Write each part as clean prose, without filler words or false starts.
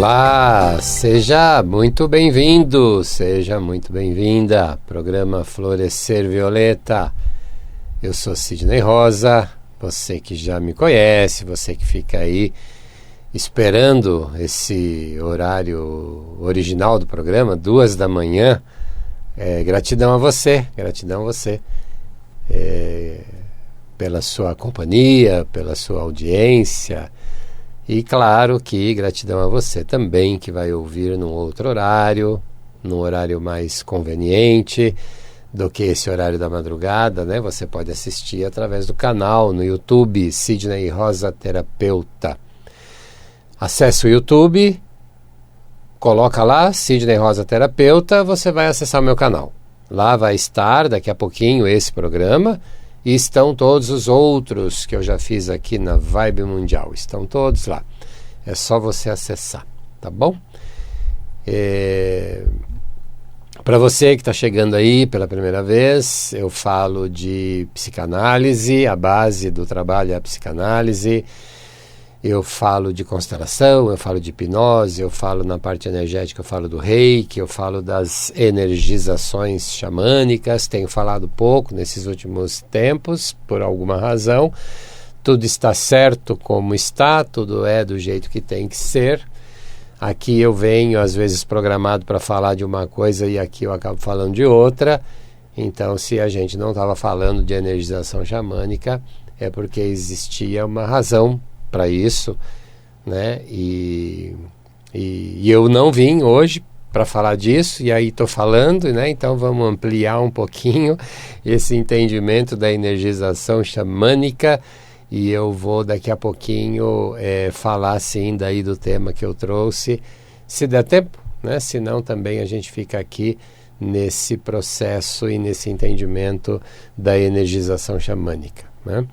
Olá, seja muito bem-vindo, seja muito bem-vinda. Programa Florescer Violeta. Eu sou Sidney Rosa, você que já me conhece, você que fica aí esperando esse horário original do programa, 2 da manhã. Gratidão a você, pela sua companhia, pela sua audiência. E claro que gratidão a você também que vai ouvir num outro horário, num horário mais conveniente do que esse horário da madrugada, né? Você pode assistir através do canal no YouTube, Sidney Rosa Terapeuta. Acesse o YouTube, coloca lá, Sidney Rosa Terapeuta, você vai acessar o meu canal. Lá vai estar daqui a pouquinho esse programa. E estão todos os outros que eu já fiz aqui na Vibe Mundial. Estão todos lá. É só você acessar, tá bom? Para você que está chegando aí pela primeira vez, eu falo de psicanálise, a base do trabalho é a psicanálise. Eu falo de constelação, eu falo de hipnose, eu falo na parte energética, eu falo do reiki, eu falo das energizações xamânicas. Tenho falado pouco nesses últimos tempos, por alguma razão. Tudo está certo como está, tudo é do jeito que tem que ser. Aqui eu venho, às vezes, programado para falar de uma coisa e aqui eu acabo falando de outra. Então, se a gente não estava falando de energização xamânica, é porque existia uma razão para isso, né? E eu não vim hoje para falar disso, e aí estou falando, né? Então vamos ampliar um pouquinho esse entendimento da energização xamânica, e eu vou daqui a pouquinho falar sim daí do tema que eu trouxe, se der tempo, né? Senão também a gente fica aqui nesse processo e nesse entendimento da energização xamânica, né?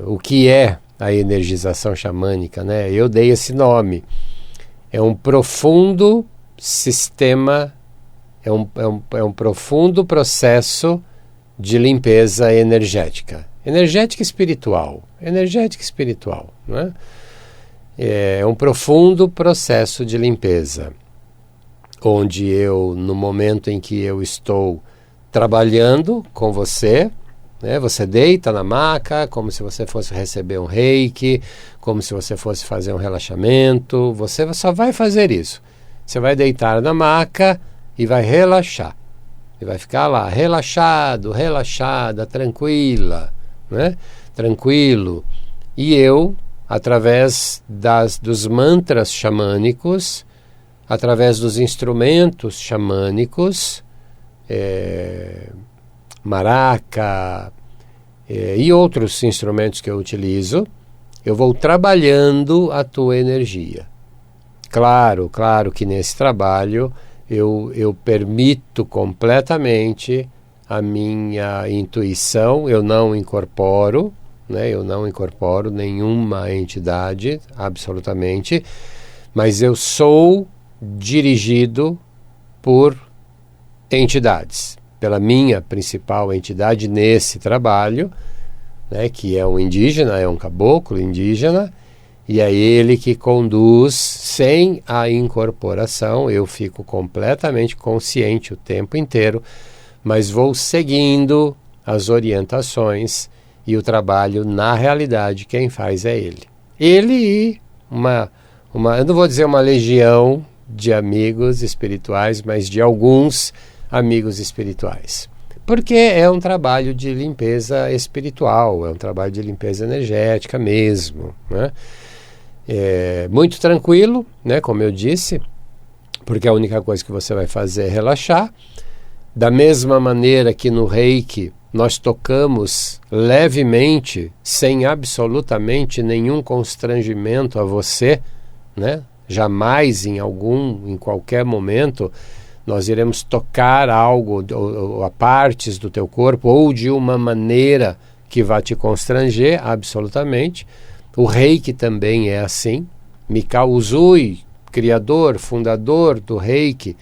O que é a energização xamânica, né? Eu dei esse nome. É um profundo sistema, é um profundo processo de limpeza energética. Energética espiritual, né? É um profundo processo de limpeza, onde eu, no momento em que eu estou trabalhando com você, né? Você deita na maca, como se você fosse receber um reiki, como se você fosse fazer um relaxamento. Você só vai fazer isso. Você vai deitar na maca e vai relaxar. E vai ficar lá, relaxado, relaxada, tranquila, né? Tranquilo. E eu, através dos mantras xamânicos, através dos instrumentos xamânicos, maraca e outros instrumentos que eu utilizo, eu vou trabalhando a tua energia. Claro que nesse trabalho eu permito completamente a minha intuição, eu não incorporo, né? Eu não incorporo nenhuma entidade, absolutamente, mas eu sou dirigido por entidades. Pela minha principal entidade nesse trabalho, né, que é um indígena, é um caboclo indígena, e é ele que conduz sem a incorporação. Eu fico completamente consciente o tempo inteiro, mas vou seguindo as orientações, e o trabalho, na realidade, quem faz é ele. Ele e eu não vou dizer uma legião de amigos espirituais, mas de alguns amigos espirituais, porque é um trabalho de limpeza espiritual, é um trabalho de limpeza energética mesmo, né? É muito tranquilo, né? Como eu disse, porque a única coisa que você vai fazer é relaxar. Da mesma maneira que no Reiki nós tocamos levemente, sem absolutamente nenhum constrangimento a você, né? Jamais em qualquer momento nós iremos tocar algo, ou a partes do teu corpo, ou de uma maneira que vai te constranger, absolutamente. O Reiki também é assim. Mikao Usui, criador, fundador do Reiki,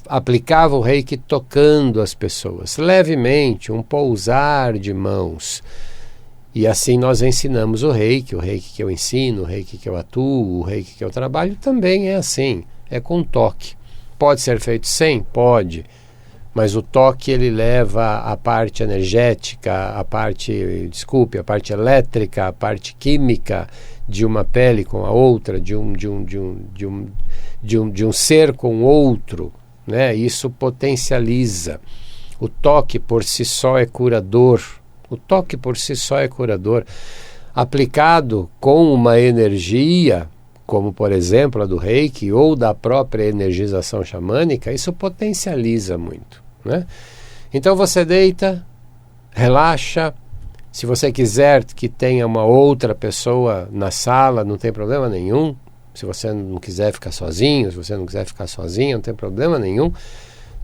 aplicava o Reiki tocando as pessoas, levemente, um pousar de mãos. E assim nós ensinamos o Reiki que eu ensino, o Reiki que eu atuo, o Reiki que eu trabalho, também é assim, é com toque. Pode ser feito sem? Pode. Mas o toque ele leva a parte energética, a parte elétrica, a parte química de uma pele com a outra, de um ser com outro, né? Isso potencializa. O toque por si só é curador. O toque por si só é curador. Aplicado com uma energia, como por exemplo a do Reiki ou da própria energização xamânica, isso potencializa muito, né? Então você deita, relaxa. Se você quiser que tenha uma outra pessoa na sala, não tem problema nenhum. Se você não quiser ficar sozinho, se você não quiser ficar sozinha, não tem problema nenhum,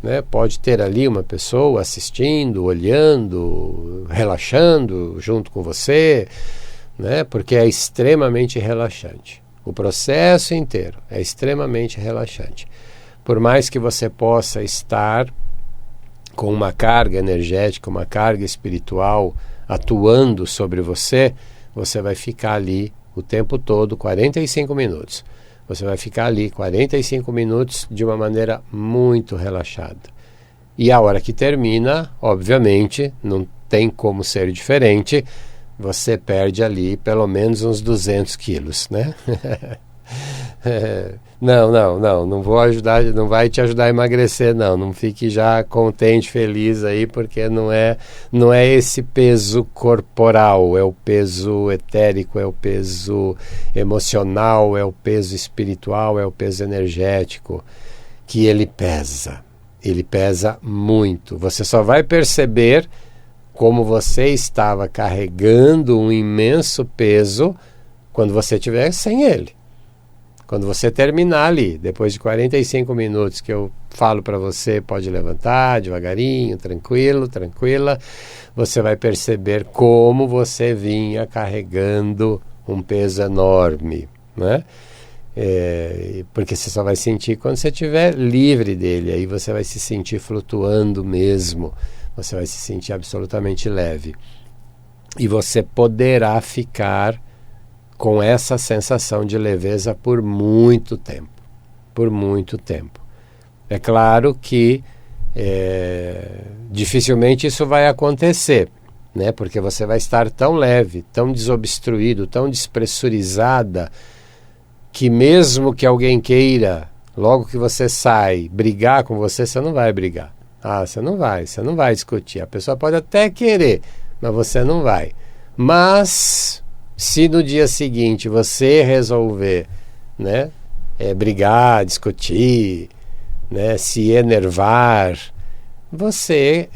né? Pode ter ali uma pessoa assistindo, olhando, relaxando junto com você, né? Porque é extremamente relaxante. O processo inteiro é extremamente relaxante. Por mais que você possa estar com uma carga energética, uma carga espiritual atuando sobre você, você vai ficar ali o tempo todo, 45 minutos. Você vai ficar ali 45 minutos de uma maneira muito relaxada. E a hora que termina, obviamente, não tem como ser diferente, você perde ali pelo menos uns 200 quilos, né? Não vou ajudar, não vai te ajudar a emagrecer, não fique já contente, feliz aí, porque não é esse peso corporal, é o peso etérico, é o peso emocional, é o peso espiritual, é o peso energético, que ele pesa muito. Você só vai perceber como você estava carregando um imenso peso quando você estiver sem ele. Quando você terminar ali, depois de 45 minutos que eu falo para você, pode levantar devagarinho, tranquila, você vai perceber como você vinha carregando um peso enorme, né? Porque você só vai sentir quando você estiver livre dele, aí você vai se sentir flutuando mesmo, você vai se sentir absolutamente leve. E você poderá ficar com essa sensação de leveza por muito tempo. É claro que dificilmente isso vai acontecer, né? Porque você vai estar tão leve, tão desobstruído, tão despressurizada, que mesmo que alguém queira, logo que você sai, brigar com você, você não vai brigar. Você não vai discutir. A pessoa pode até querer, mas você não vai. Mas se no dia seguinte você resolver, né, brigar, discutir, né, se enervar, você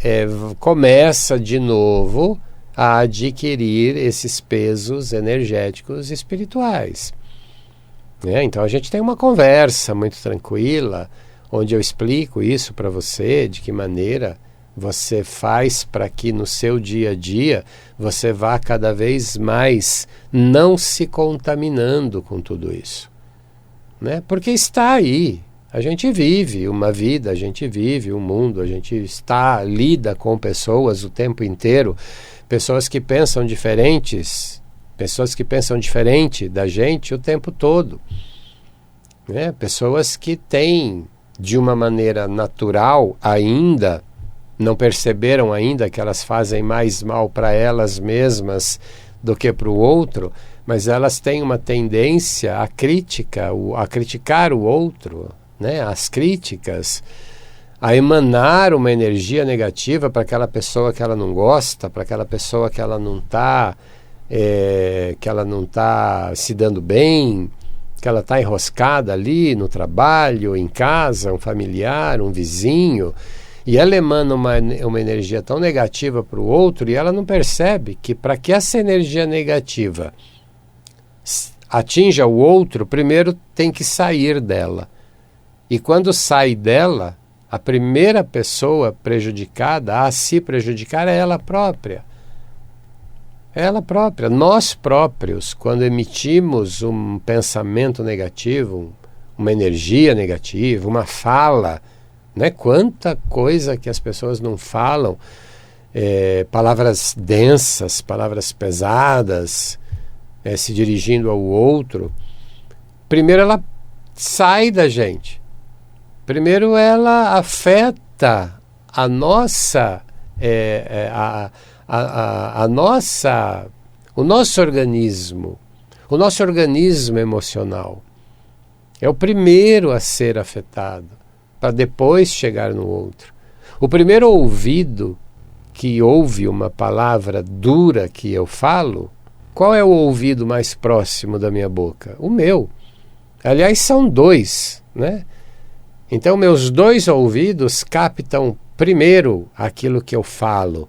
começa de novo a adquirir esses pesos energéticos espirituais. Então a gente tem uma conversa muito tranquila, onde eu explico isso para você, de que maneira você faz para que no seu dia a dia você vá cada vez mais não se contaminando com tudo isso, né? Porque está aí, a gente vive uma vida, a gente vive um mundo, a gente lida com pessoas o tempo inteiro, pessoas que pensam diferente da gente o tempo todo, né? Pessoas que têm de uma maneira natural ainda, não perceberam ainda que elas fazem mais mal para elas mesmas do que para o outro, mas elas têm uma tendência à crítica, a criticar o outro, né? As críticas, a emanar uma energia negativa para aquela pessoa que ela não gosta, para aquela pessoa que ela não está se dando bem, que ela está enroscada ali no trabalho, em casa, um familiar, um vizinho, e ela emana uma energia tão negativa para o outro, e ela não percebe que para que essa energia negativa atinja o outro, primeiro tem que sair dela. E quando sai dela, a primeira pessoa prejudicada a se prejudicar é ela própria. Ela própria. Nós próprios, quando emitimos um pensamento negativo, uma energia negativa, uma fala, né? Quanta coisa que as pessoas não falam palavras densas, palavras pesadas, se dirigindo ao outro, primeiro ela sai da gente. Primeiro ela afeta a nossa, o nosso organismo emocional. É o primeiro a ser afetado, para depois chegar no outro. O primeiro ouvido que ouve uma palavra dura que eu falo, qual é o ouvido mais próximo da minha boca? O meu. Aliás, são dois, né? Então, meus dois ouvidos captam primeiro aquilo que eu falo.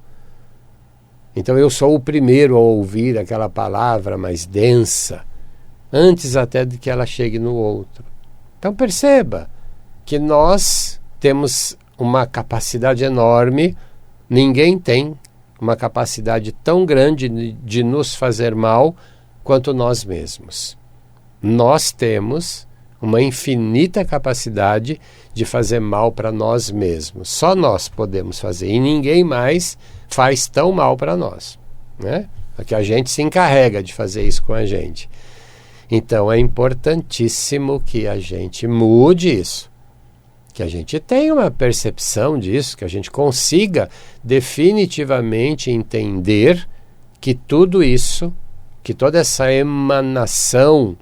Então, eu sou o primeiro a ouvir aquela palavra mais densa, antes até de que ela chegue no outro. Então, perceba que nós temos uma capacidade enorme, ninguém tem uma capacidade tão grande de nos fazer mal quanto nós mesmos. Nós temos uma infinita capacidade de fazer mal para nós mesmos. Só nós podemos fazer e ninguém mais faz tão mal para nós, né? Porque a gente se encarrega de fazer isso com a gente. Então é importantíssimo que a gente mude isso, que a gente tenha uma percepção disso, que a gente consiga definitivamente entender que tudo isso, que toda essa emanação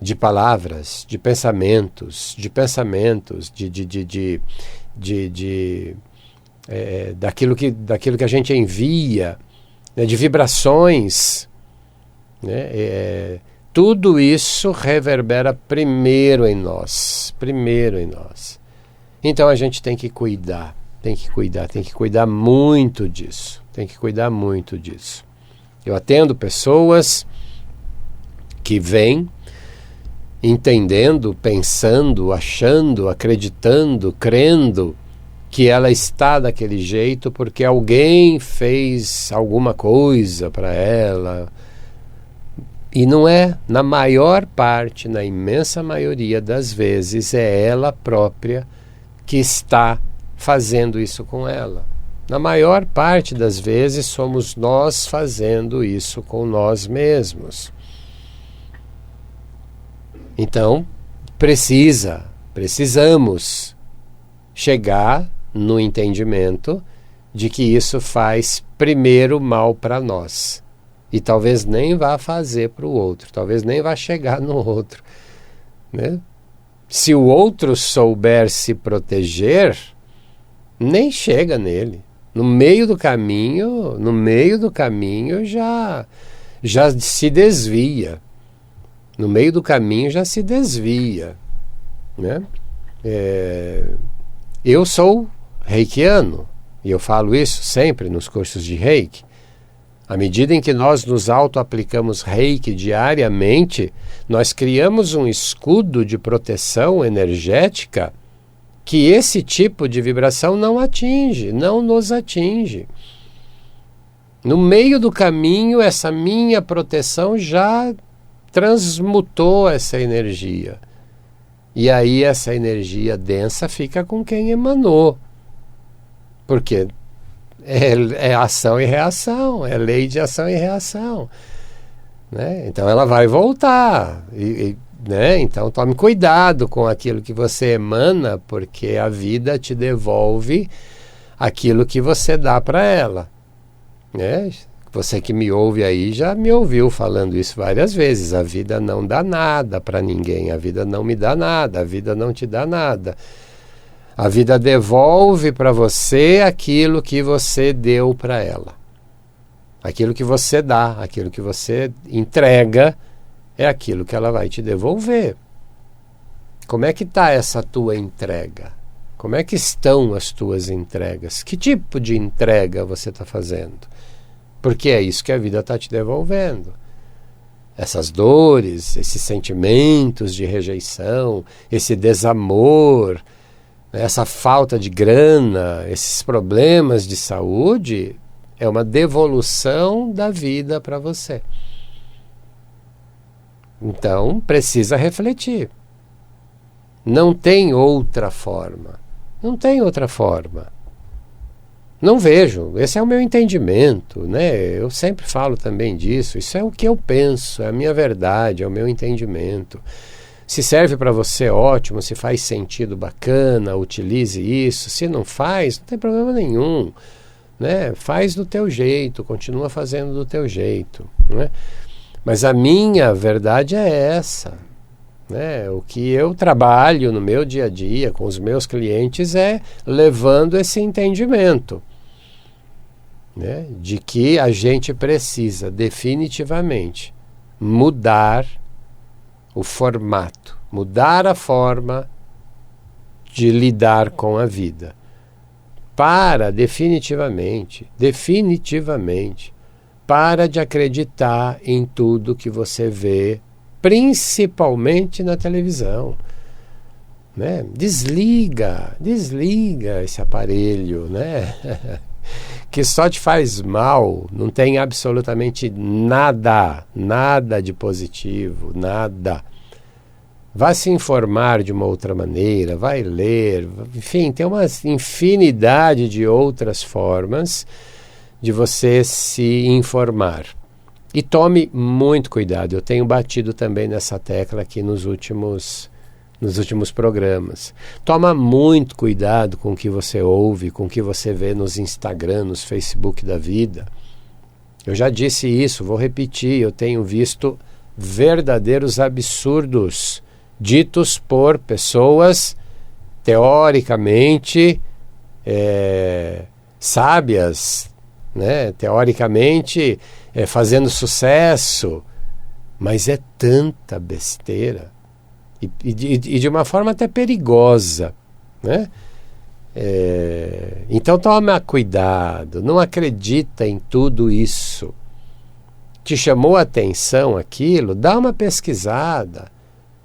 de palavras, de pensamentos, daquilo que a gente envia, né, de vibrações, né, tudo isso reverbera primeiro em nós. Então a gente tem que cuidar muito disso. Eu atendo pessoas que vêm entendendo, pensando, achando, acreditando, crendo que ela está daquele jeito porque alguém fez alguma coisa para ela. E não é, na maior parte, na imensa maioria das vezes, é ela própria que está fazendo isso com ela. Na maior parte das vezes somos nós fazendo isso com nós mesmos. Então, precisamos chegar no entendimento de que isso faz primeiro mal para nós. E talvez nem vá fazer para o outro, talvez nem vá chegar no outro, né? Se o outro souber se proteger, nem chega nele. No meio do caminho já se desvia. No meio do caminho já se desvia, né? Eu sou reikiano, e eu falo isso sempre nos cursos de Reiki. À medida em que nós nos auto-aplicamos Reiki diariamente, nós criamos um escudo de proteção energética que esse tipo de vibração não nos atinge. No meio do caminho, essa minha proteção já transmutou essa energia. E aí essa energia densa fica com quem emanou. Porque é ação e reação, é lei de ação e reação, né? Então ela vai voltar, né? Então tome cuidado com aquilo que você emana, porque a vida te devolve aquilo que você dá para ela, né? Você que me ouve aí já me ouviu falando isso várias vezes. A vida não dá nada para ninguém, a vida não me dá nada, a vida não te dá nada. A vida devolve para você aquilo que você deu para ela. Aquilo que você dá, aquilo que você entrega, é aquilo que ela vai te devolver. Como é que está essa tua entrega? Como é que estão as tuas entregas? Que tipo de entrega você está fazendo? Porque é isso que a vida está te devolvendo. Essas dores, esses sentimentos de rejeição, esse desamor, essa falta de grana, esses problemas de saúde, é uma devolução da vida para você. Então, precisa refletir. Não tem outra forma. Não tem outra forma. Não vejo, esse é o meu entendimento, né? Eu sempre falo também disso, isso é o que eu penso, é a minha verdade, é o meu entendimento. Se serve para você, ótimo, se faz sentido, bacana, utilize isso. Se não faz, não tem problema nenhum, né? Faz do teu jeito, continua fazendo do teu jeito, né? Mas a minha verdade é essa, né? O que eu trabalho no meu dia a dia com os meus clientes é levando esse entendimento, né, de que a gente precisa definitivamente mudar o formato, mudar a forma de lidar com a vida, para definitivamente, para de acreditar em tudo que você vê, principalmente na televisão, né? Desliga esse aparelho, né? Que só te faz mal, não tem absolutamente nada de positivo, nada. Vá se informar de uma outra maneira, vai ler, enfim, tem uma infinidade de outras formas de você se informar. E tome muito cuidado, eu tenho batido também nessa tecla aqui nos últimos programas. Toma muito cuidado com o que você ouve, com o que você vê nos Instagram, nos Facebook da vida. Eu já disse isso, vou repetir, eu tenho visto verdadeiros absurdos ditos por pessoas teoricamente sábias, né? Teoricamente fazendo sucesso, mas é tanta besteira. E de uma forma até perigosa, né? Então toma cuidado, não acredita em tudo isso. Te chamou a atenção aquilo, dá uma pesquisada,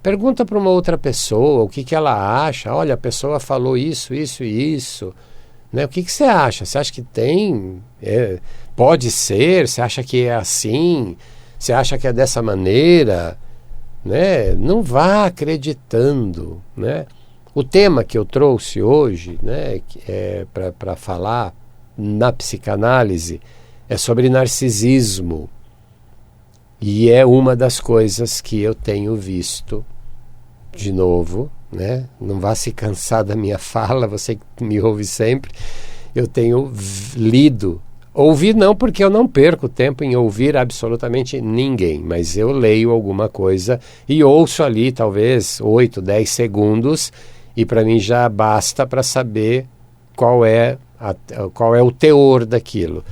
pergunta para uma outra pessoa o que ela acha. Olha, a pessoa falou isso, né? O que você acha? Você acha que tem? Pode ser? Você acha que é assim? Você acha que é dessa maneira? Né? Não vá acreditando, né? O tema que eu trouxe hoje, né, para falar na psicanálise é sobre narcisismo, e é uma das coisas que eu tenho visto de novo, né? Não vá se cansar da minha fala, você que me ouve sempre, eu tenho lido. Ouvir não, porque eu não perco tempo em ouvir absolutamente ninguém, mas eu leio alguma coisa e ouço ali talvez 8, 10 segundos e para mim já basta para saber qual é o teor daquilo.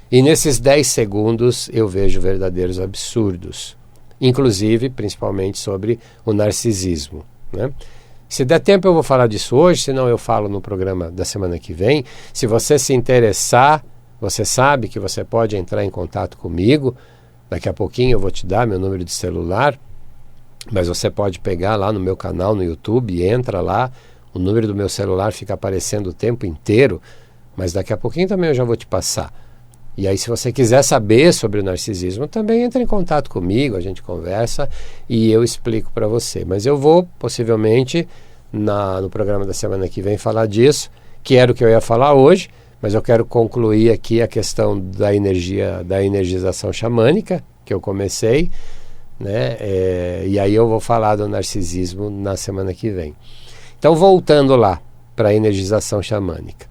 E nesses 10 segundos eu vejo verdadeiros absurdos, inclusive, principalmente sobre o narcisismo, né? Se der tempo eu vou falar disso hoje, senão eu falo no programa da semana que vem. Se você se interessar, você sabe que você pode entrar em contato comigo. Daqui a pouquinho eu vou te dar meu número de celular, mas você pode pegar lá no meu canal no YouTube, entra lá, o número do meu celular fica aparecendo o tempo inteiro, mas daqui a pouquinho também eu já vou te passar. E aí, se você quiser saber sobre o narcisismo, também entra em contato comigo, a gente conversa e eu explico para você. Mas eu vou, possivelmente, no programa da semana que vem falar disso, que era o que eu ia falar hoje, mas eu quero concluir aqui a questão da energização xamânica, que eu comecei, né? E aí eu vou falar do narcisismo na semana que vem. Então, voltando lá para a energização xamânica.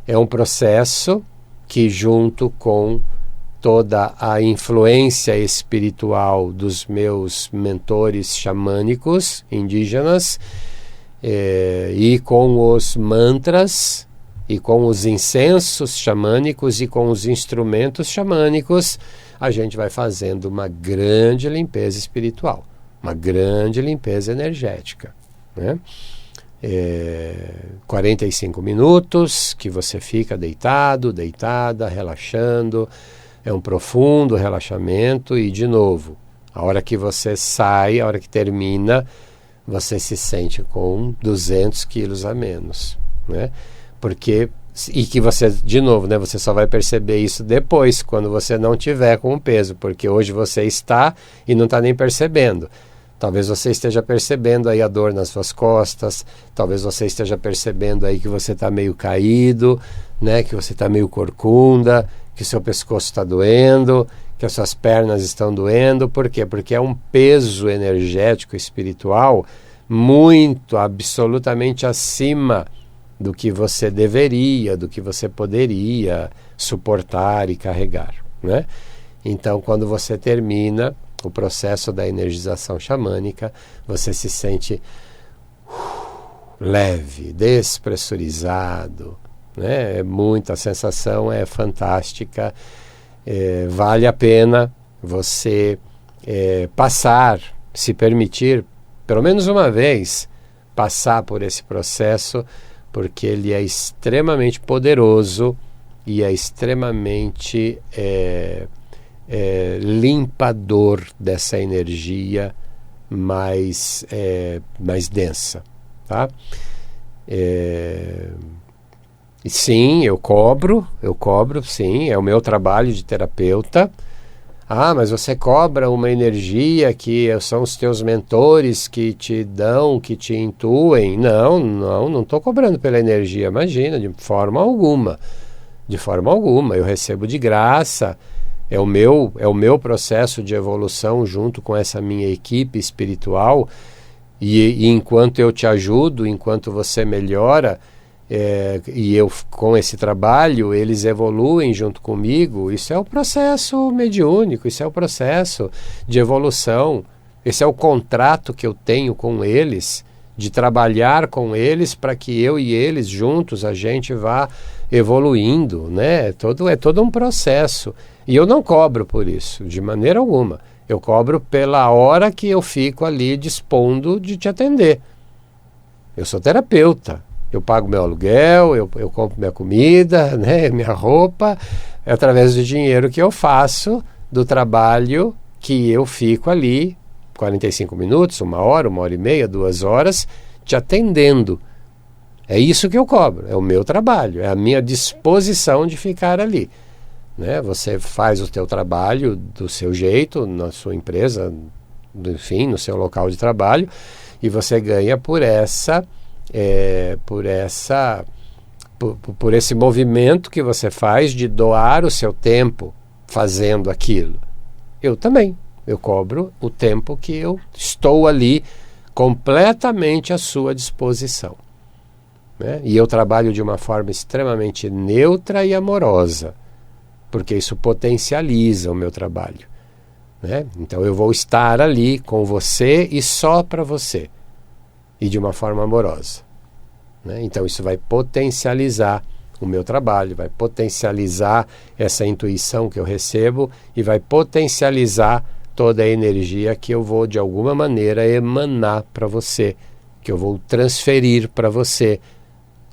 É um processo que, junto com toda a influência espiritual dos meus mentores xamânicos indígenas, e com os mantras, e com os incensos xamânicos e com os instrumentos xamânicos, a gente vai fazendo uma grande limpeza espiritual, uma grande limpeza energética, né? 45 minutos que você fica deitado, deitada, relaxando, é um profundo relaxamento e, de novo, a hora que você sai, a hora que termina, você se sente com 200 quilos a menos, né? E que você, de novo, né, você só vai perceber isso depois, quando você não tiver com o peso, porque hoje você está e não está nem percebendo. Talvez você esteja percebendo aí a dor nas suas costas, talvez você esteja percebendo aí que você está meio caído, né, que você está meio corcunda, que seu pescoço está doendo, que as suas pernas estão doendo. Por quê? Porque é um peso energético espiritual muito, absolutamente acima do que você deveria, do que você poderia suportar e carregar, né? Então, quando você termina o processo da energização xamânica, você se sente leve, despressurizado, né? A sensação é fantástica. Vale a pena você passar, se permitir, pelo menos uma vez, passar por esse processo, porque ele é extremamente poderoso e é extremamente limpador dessa energia mais densa, tá? E sim, eu cobro, sim, é o meu trabalho de terapeuta. Ah, mas você cobra uma energia que são os teus mentores que te dão, que te intuem. Não estou cobrando pela energia, imagina, de forma alguma. De forma alguma, eu recebo de graça, é o meu processo de evolução junto com essa minha equipe espiritual, e enquanto eu te ajudo, enquanto você melhora, e eu com esse trabalho, eles evoluem junto comigo. Isso é o processo mediúnico, isso é o processo de evolução, esse é o contrato que eu tenho com eles, de trabalhar com eles para que eu e eles juntos a gente vá evoluindo, né? É todo um processo, e eu não cobro por isso, de maneira alguma. Eu cobro pela hora que eu fico ali dispondo de te atender. Eu sou terapeuta, eu pago meu aluguel, eu compro minha comida, né, minha roupa, através do dinheiro que eu faço, do trabalho que eu fico ali, 45 minutos, 1 hora, 1 hora e meia, 2 horas, te atendendo. É isso que eu cobro, é o meu trabalho, é a minha disposição de ficar ali, né? Você faz o teu trabalho do seu jeito, na sua empresa, enfim, no seu local de trabalho, e você ganha por esse movimento que você faz de doar o seu tempo fazendo aquilo. Eu também, eu cobro o tempo que eu estou ali completamente à sua disposição, né? E eu trabalho de uma forma extremamente neutra e amorosa, porque isso potencializa o meu trabalho, né? Então eu vou estar ali com você e só para você, e de uma forma amorosa, né? Então isso vai potencializar o meu trabalho, vai potencializar essa intuição que eu recebo e vai potencializar toda a energia que eu vou de alguma maneira emanar para você, que eu vou transferir para você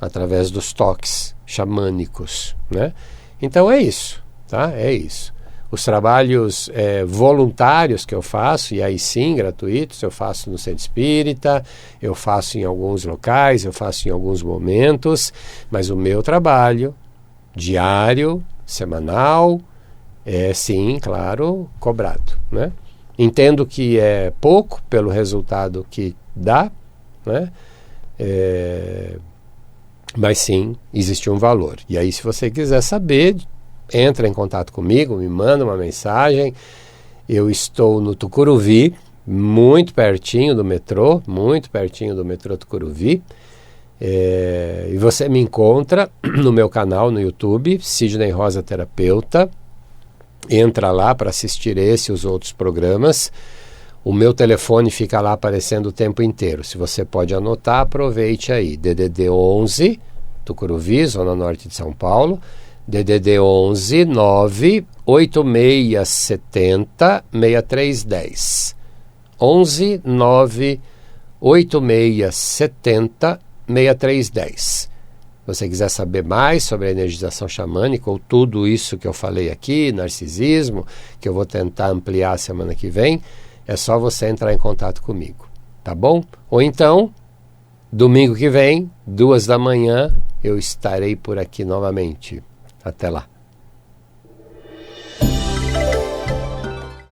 através dos toques xamânicos, né? Então é isso, tá? É isso. Os trabalhos voluntários que eu faço, e aí sim, gratuitos, eu faço no Centro Espírita, eu faço em alguns locais, eu faço em alguns momentos, mas o meu trabalho diário, semanal, é sim, claro, cobrado, né? Entendo que é pouco pelo resultado que dá, né? Mas sim, existe um valor. E aí, se você quiser saber, entra em contato comigo, me manda uma mensagem. Eu estou no Tucuruvi, muito pertinho do metrô Tucuruvi. E você me encontra no meu canal no YouTube, Sidney Rosa Terapeuta. Entra lá para assistir esse e os outros programas. O meu telefone fica lá aparecendo o tempo inteiro. Se você pode anotar, aproveite aí. DDD 11, Tucuruvi, Zona Norte de São Paulo. DDD 11 98670 6310. 11 98670 6310. Se você quiser saber mais sobre a energização xamânica ou tudo isso que eu falei aqui, narcisismo, que eu vou tentar ampliar semana que vem, é só você entrar em contato comigo, tá bom? Ou então, domingo que vem, 2 da manhã, eu estarei por aqui novamente. Até lá.